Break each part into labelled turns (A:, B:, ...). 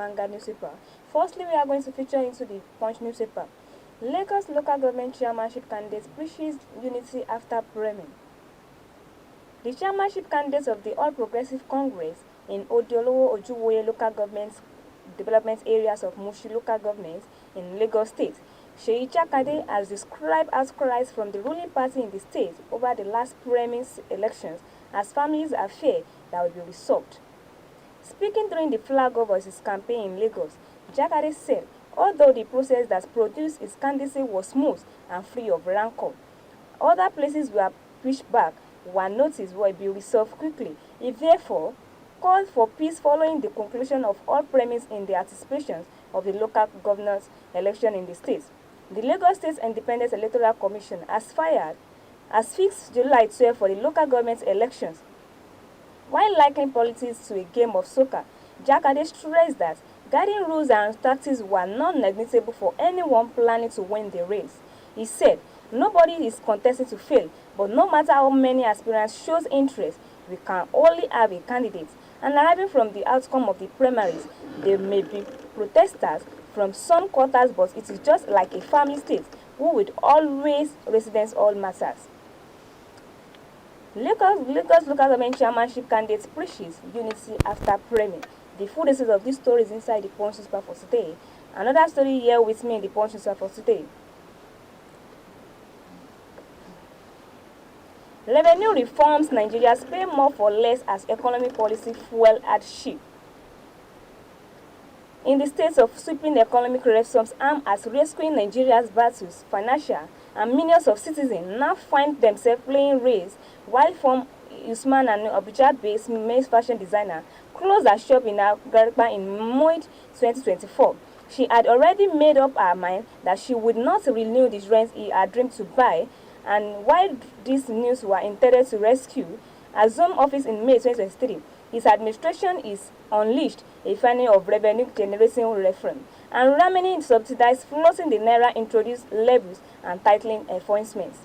A: Vanguard newspaper. Firstly, we are going to feature into the Punch newspaper. Lagos local government chairmanship candidate preaches unity after priming. The chairmanship candidates of the All Progressive Congress in Odiolowo Ojuwoye local government development areas of Mushi local government in Lagos State, Seyi Jakade has described outcries from the ruling party in the state over the last priming elections as families are fear that will be resolved. Speaking during the flag of his campaign in Lagos, Jakade said although the process that produced his candidacy was smooth and free of rancor, other places were pushed back were noticed will be resolved quickly. He therefore called for peace following the conclusion of all premise in the anticipations of the local governors election in the state. The Lagos State Independent Electoral Commission has fixed July 12 for the local government elections. While likening politics to a game of soccer, Jakade stressed that guiding rules and tactics were non-negligible for anyone planning to win the race. He said, nobody is contesting to fail, but no matter how many aspirants shows interest, we can only have a candidate. And arriving from the outcome of the primaries, there may be protesters from some quarters, but it is just like a family state who would always residence all matters. Lagos local government chairmanship candidate preaches unity after priming. The full details of this story is inside the Punch newspaper for today. Another story here with me in the Punch newspaper for today. Revenue reforms Nigerians pay more for less as economic policy fuel hardship. In the states of sweeping economic reforms aimed at rescuing Nigeria's battles, financial and millions of citizens now find themselves playing race while from Usman and Abuja-based male fashion designer closed her shop in Agarpa in May 2024. She had already made up her mind that she would not renew the rent he had dreamed to buy, and while these news were intended to rescue a Home office in May 2023, his administration is unleashed a funding of revenue generating reform and remaining subsidized floating the naira introduced levies and tightening enforcements.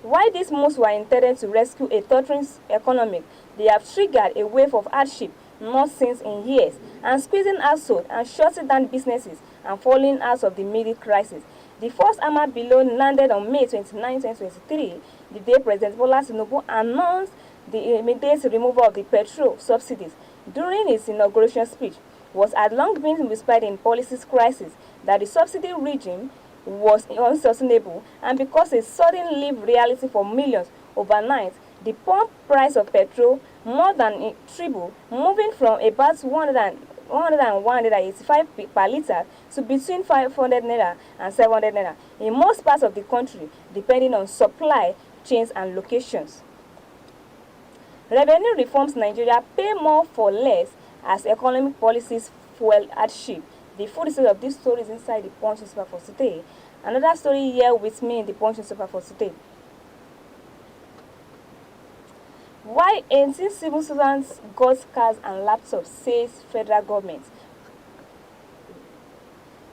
A: While these moves were intended to rescue a tottering economy, they have triggered a wave of hardship not seen in years and squeezing households and shutting down businesses and falling out of the middle crisis. The first hammer blow landed on May 29, 2023, the day President Bola Tinubu announced the immediate removal of the petrol subsidies. During his inauguration speech, was had long been whispered in policies crisis that the subsidy regime was unsustainable, and because a sudden leave reality for millions overnight, the pump price of petrol more than triple, moving from about 185 per litre to between 500 naira and 700 naira in most parts of the country, depending on supply chains and locations. Revenue reforms Nigeria pay more for less as economic policies fuel hardship. The full details of this story is inside the Punch newspaper for today. Another story here with me in the Punch newspaper for today. Why 18 civil servants got cars and laptops, says federal government.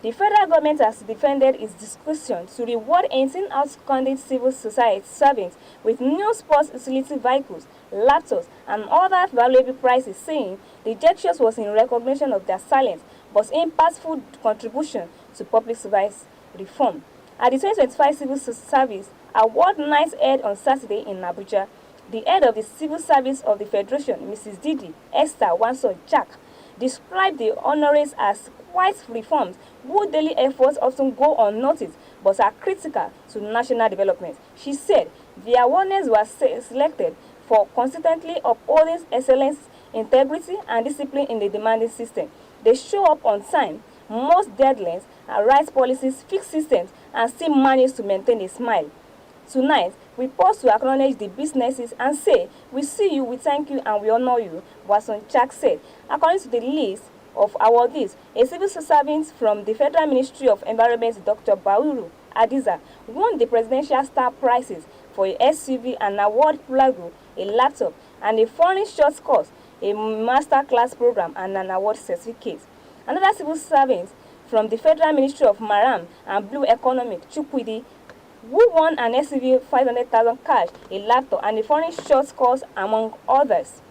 A: The federal government has defended its decision to reward 18 outstanding civil society servants with new sports utility vehicles, laptops, and other valuable prizes, saying the gesture was in recognition of their silent but impactful contribution to public service reform. At the 2025 Civil Service Award night held on Saturday in Abuja, the head of the Civil Service of the Federation, Mrs. Didi Esther Wanso Jack, described the honorees as quite reforms whose daily efforts often go unnoticed but are critical to national development. She said the awardees were selected for consistently upholding excellence, integrity, and discipline in the demanding system. They show up on time, most deadlines, and write policies, fix systems, and still manage to maintain a smile. Tonight, we pause to acknowledge the businesses and say, we see you, we thank you, and we honor you, Wason Chak said. According to the list of awardees, a civil servant from the Federal Ministry of Environment, Dr. Bauru Adiza, won the Presidential Star Prizes for a SUV, an award plaque, a laptop, and a foreign short course, a master class program, and an award certificate. Another civil servant from the Federal Ministry of Maritime and Blue Economy, Chukwudi, who won an SUV 500,000 cash, a laptop, and a foreign short course, among others.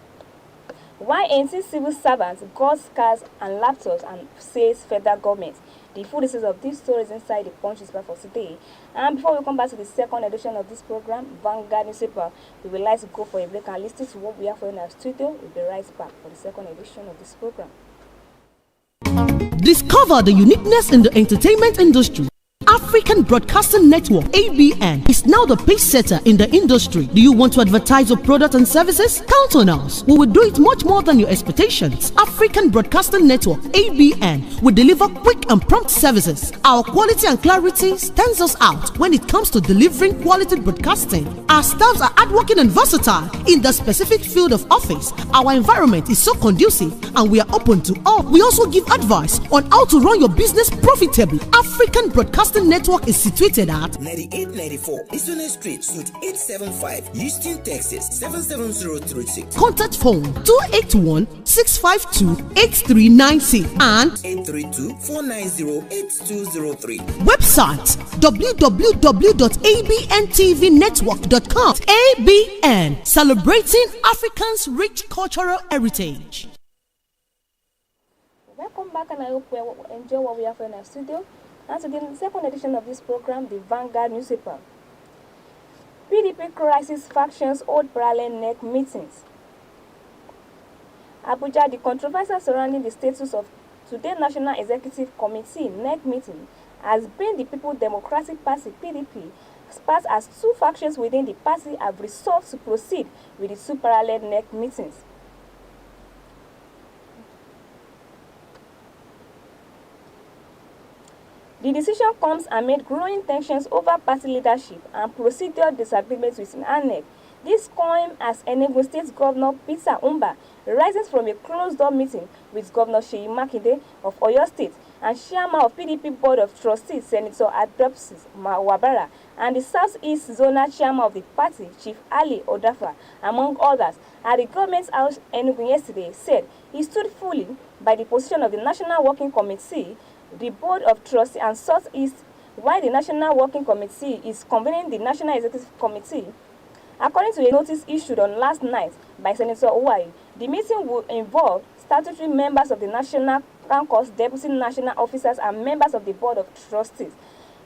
A: Why 18 civil servants got cars and laptops and says federal government. The full details of these stories inside the Punch newspaper for today. And before we come back to the second edition of this program, Vanguard newspaper, we would like to go for a break and listen to what we have for you in our studio. We'll be right back for the second edition of this program.
B: Discover the uniqueness in the entertainment industry. African Broadcasting Network (ABN) is now the pace setter in the industry. Do you want to advertise your product and services? Count on us. We will do it much more than your expectations. African Broadcasting Network (ABN) will deliver quick and prompt services. Our quality and clarity stands us out when it comes to delivering quality broadcasting. Our staffs are hardworking and versatile in the specific field of office. Our environment is so conducive and we are open to all. We also give advice on how to run your business profitably. African Broadcasting Network is situated at
C: 9894 OSUN Street, Suite 875, Houston, Texas 77036.
B: Contact phone 281-652-8396 and
C: 832-490-8203.
B: Website www.abntvnetwork.com. ABN, celebrating Africans' rich cultural heritage.
A: Welcome back, and I hope you enjoy what we have in our studio. And today, in the second edition of this program, the Vanguard newspaper. PDP crisis factions hold parallel NEC meetings. Abuja, the controversy surrounding the status of today's National Executive Committee NEC meeting has been the People's Democratic Party (PDP), sparse as two factions within the party have resolved to proceed with the two parallel NEC meetings. The decision comes amid growing tensions over party leadership and procedural disagreements within INEC. This came as Enugu State Governor Peter Umba rises from a closed-door meeting with Governor Seyi Makinde of Oyo State and Chairman of PDP Board of Trustees Senator Adopsis Wabara and the Southeast Zonal Chairman of the party Chief Ali Odafa, among others, at the Government House Enugu yesterday, said he stood fully by the position of the National Working Committee, the Board of Trustees and Southeast, while the National Working Committee is convening the National Executive Committee. According to a notice issued on last night by Senator Uwai, the meeting will involve statutory members of the National Caucus, deputy national officers, and members of the Board of Trustees,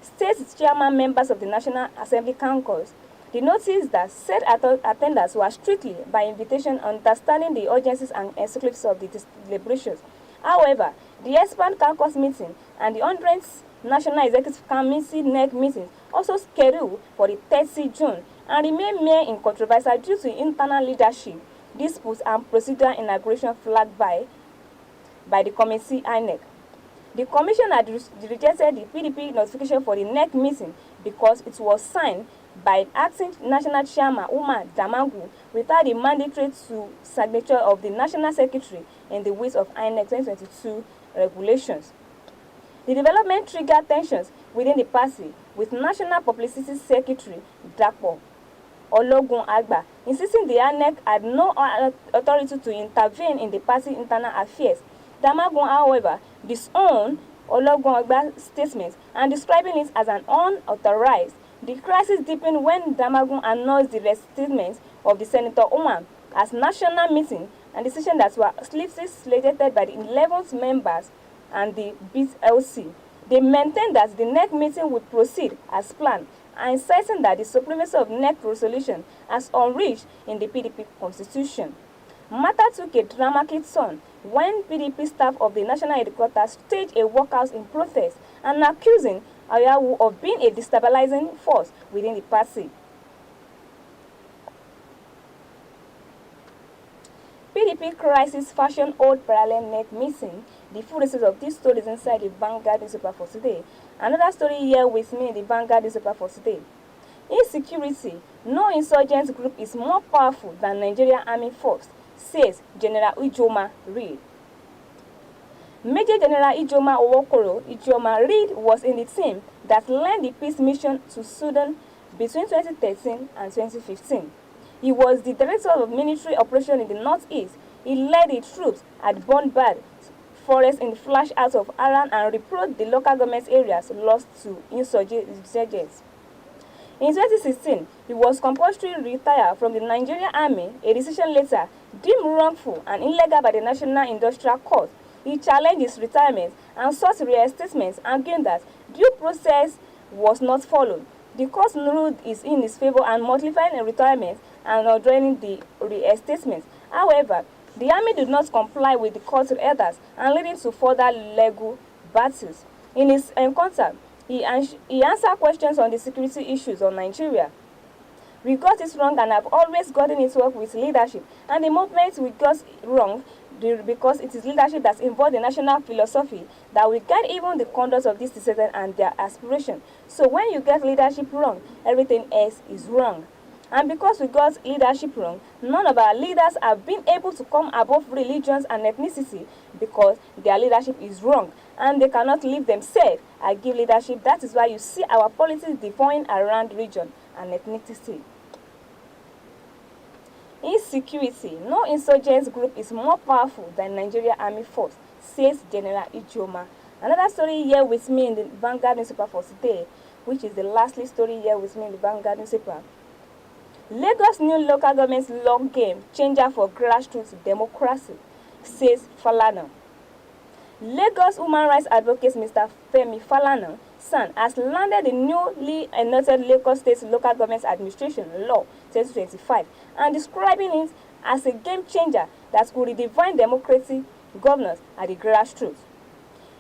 A: state chairman, members of the National Assembly Caucus. The notice that said attendance was strictly by invitation, understanding the urgencies and exclusives of the deliberations. However, the expert caucus meeting and the 100th National Executive Committee NEC meeting also scheduled for the 30th June and remain mere in controversy due to internal leadership disputes and procedural inauguration flagged by the committee INEC. The commission had rejected the PDP notification for the NEC meeting because it was signed by acting National Chairman Umar Damangu without the mandatory signature of the National Secretary in the wake of INEC 2022 regulations. The development triggered tensions within the party, with National Publicity Secretary Dapo Ologun Agba insisting the INEC had no authority to intervene in the party internal affairs. Damangu, however, disowned Ologun Agba's statement and describing it as an unauthorized. The crisis deepened when Damangu announced the restatement of the Senator Umar as national meeting and decision that were swiftly slated by the 11th members and the BLC. They maintained that the NEC meeting would proceed as planned, and citing that the supremacy of NEC resolution as unreached in the PDP constitution. Matter took a dramatic turn when PDP staff of the national headquarters staged a walkout in protest and accusing Ayawu of being a destabilizing force within the party. PDP crisis fashion old parallel NEC meeting. The full details of these stories inside the Vanguard newspaper for today. Another story here with me in the Vanguard newspaper for today. Insecurity. No insurgent group is more powerful than Nigerian Army Force, says General Ijoma Reed. Major General Ijoma Owokoro Ijoma Reed was in the team that led the peace mission to Sudan between 2013 and 2015. He was the director of military operations in the northeast. He led the troops at Bonbad Forest in the flash out of Aran and reproached the local government areas lost to insurgents. In 2016, he was compulsory retired from the Nigerian Army, a decision later deemed wrongful and illegal by the National Industrial Court. He challenged his retirement and sought reinstatement, arguing that due process was not followed. The court ruled is in his favor and modifying a retirement and ordering the reinstatement. However, the army did not comply with the court's orders and leading to further legal battles. In his encounter, he answered questions on the security issues on Nigeria. We got it wrong and have always gotten it wrong with leadership. And the movement we got wrong because it is leadership that's involved in national philosophy that will guide even the conduct of these citizens and their aspiration. So when you get leadership wrong, everything else is wrong. And because we got leadership wrong, none of our leaders have been able to come above religions and ethnicity because their leadership is wrong and they cannot live themselves and give leadership. That is why you see our politics defined around region and ethnicity. Insecurity. No insurgent group is more powerful than Nigeria Army Force, says General Ijoma. Another story here with me in the Vanguard newspaper for today, which is the lastly story here with me in the Vanguard newspaper. Lagos new local government law game changer for grassroots democracy, says Falana. Lagos human rights advocate Mr. Femi Falana son has landed the newly enacted Lagos State Local Government Administration Law 2025 and describing it as a game changer that could redefine democratic governance at the grassroots.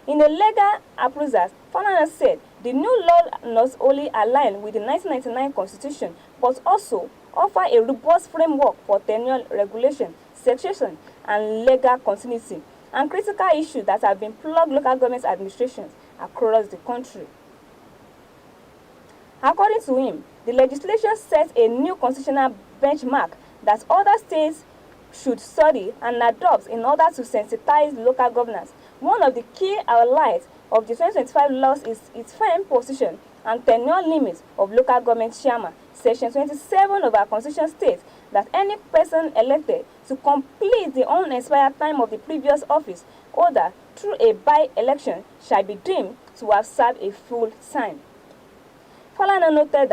A: In a legal appraisal, Falana said the new law not only align with the 1999 Constitution but also offer a robust framework for tenure regulation, succession, and legal continuity, and critical issues that have been plagued local government administrations across the country. According to him, the legislation sets a new constitutional benchmark that other states should study and adopt in order to sensitize local governance. One of the key highlights of the 2025 laws is its firm position and tenure limits of local government chairman. Section 27 of our Constitution states that any person elected to complete the unexpired time of the previous office holder through a by-election shall be deemed to have served a full time. Falana noted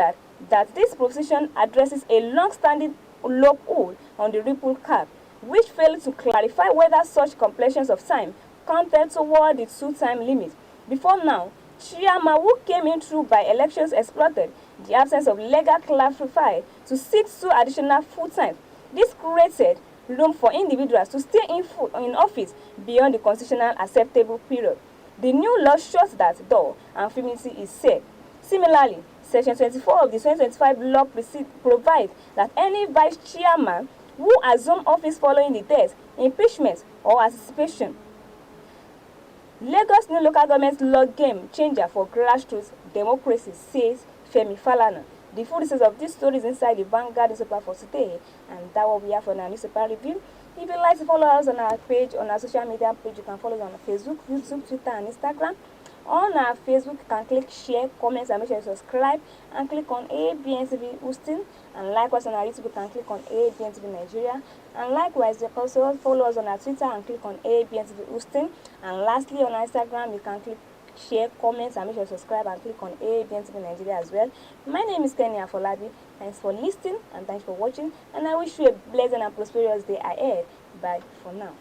A: that this provision addresses a long-standing loophole on the ripple cap, which failed to clarify whether such completions of time counted toward the two-time limit. Before now, chairman who came in through by elections exploited the absence of legal clarifier to seek 2 additional full times. This created room for individuals to stay in office beyond the constitutional acceptable period. The new law shuts that door and impunity is safe. Similarly, Section 24 of the 2025 law provides that any vice chairman who assumes office following the death, impeachment, or anticipation. Lagos new local government law game changer for grassroots democracy, says Femi Falana. The full details of these stories inside the Vanguard newspaper for today, and that's what we have for our newspaper review. If you'd like to follow us on our page, on our social media page, you can follow us on Facebook, YouTube, Twitter, and Instagram. On our Facebook, you can click share, comment, and make sure you subscribe, and click on Abntv OSUN, and likewise on our YouTube, you can click on Abntv Nigeria, and likewise you can also follow us on our Twitter and click on Abntv OSUN, and lastly on our Instagram, you can click share, comment, and make sure you subscribe and click on Abntv Nigeria as well. My name is Kenny Afolabi. Thanks for listening and thanks for watching, and I wish you a blessed and prosperous day ahead. Bye for now.